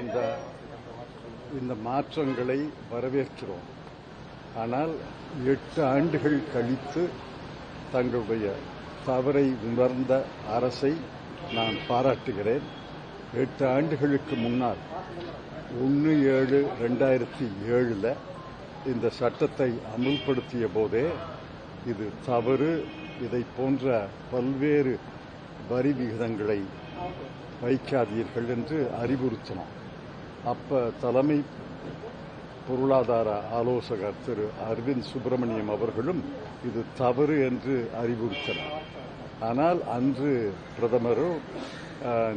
இந்த இந்த மாற்றங்களை வரவேற்கிறோம். ஆனால் 8 ஆண்டுகள் கழித்து தங்களுடைய தவறை உணர்ந்த அரசை நான் பாராட்டுகிறேன். 8 ஆண்டுகளுக்கு முன்னால் 1/7/2007 இந்த சட்டத்தை அமுல்படுத்திய போதே இது தவறு, இதை போன்ற பல்வேறு வரி விகிதங்களை வைக்காதீர்கள் என்று அறிவுறுத்தினோம். அப்ப தலைமை பொருளாதார ஆலோசகர் திரு அரவிந்த் சுப்பிரமணியம் அவர்களும் இது தவறு என்று அறிவுறுத்தினார். ஆனால் அன்று பிரதமரோ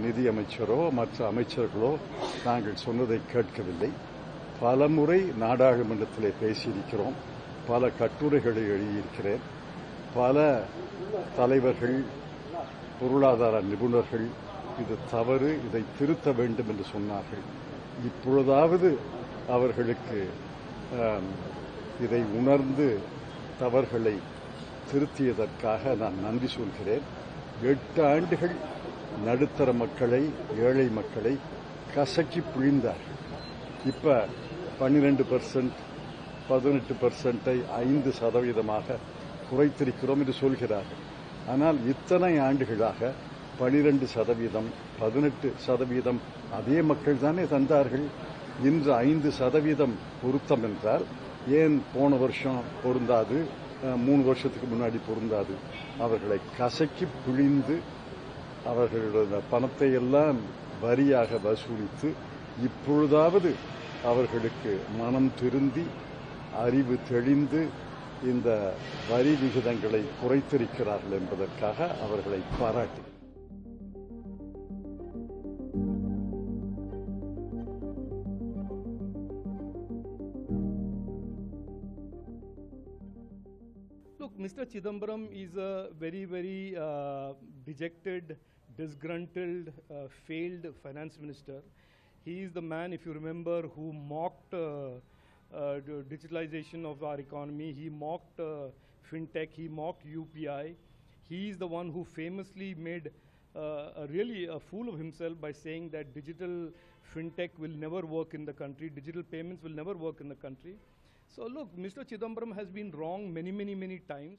நிதியமைச்சரோ மற்ற அமைச்சர்களோ நாங்கள் சொன்னதை கேட்கவில்லை. பலமுறை நாடாளுமன்றத்திலே பேசியிருக்கிறோம், பல கட்டுரைகளை எழுதியிருக்கிறேன். பல தலைவர்கள், பொருளாதார நிபுணர்கள் இது தவறு, இதை திருத்த வேண்டும் என்று சொன்னார்கள். இப்பொழுதாவது அவர்களுக்கு இதை உணர்ந்து தவறுகளை திருத்தியதற்காக நான் நன்றி சொல்கிறேன். 8 ஆண்டுகள் நடுத்தர மக்களை, ஏழை மக்களை கசக்கி பிழிந்தார்கள். இப்ப 12%, 18%-ஐ 5% குறைத்திருக்கிறோம் என்று சொல்கிறார்கள். ஆனால் இத்தனை ஆண்டுகளாக 12%, 18% அதே மக்கள் தானே தந்தார்கள். இன்று 5% பொருத்தம் என்றால் ஏன் போன வருஷம் பொருந்தாது, 3 வருஷத்துக்கு முன்னாடி பொருந்தாது? அவர்களை கசக்கி பிழிந்து அவர்களுடைய பணத்தை எல்லாம் வரியாக வசூலித்து இப்பொழுதாவது அவர்களுக்கு மனம் திருந்தி அறிவு தெளிந்து இந்த வரி விகிதங்களை குறைத்திருக்கிறார்கள் என்பதற்காக அவர்களை பாராட்டி. Look, Mr. Chidambaram is a very dejected, disgruntled, failed finance minister. He is the man, if you remember, who mocked digitalization of our economy. He mocked fintech. He mocked UPI. He is the one who famously made really a fool of himself by saying that digital fintech will never work in the country. Digital payments will never work in the country. So look, Mr. Chidambaram has been wrong many times.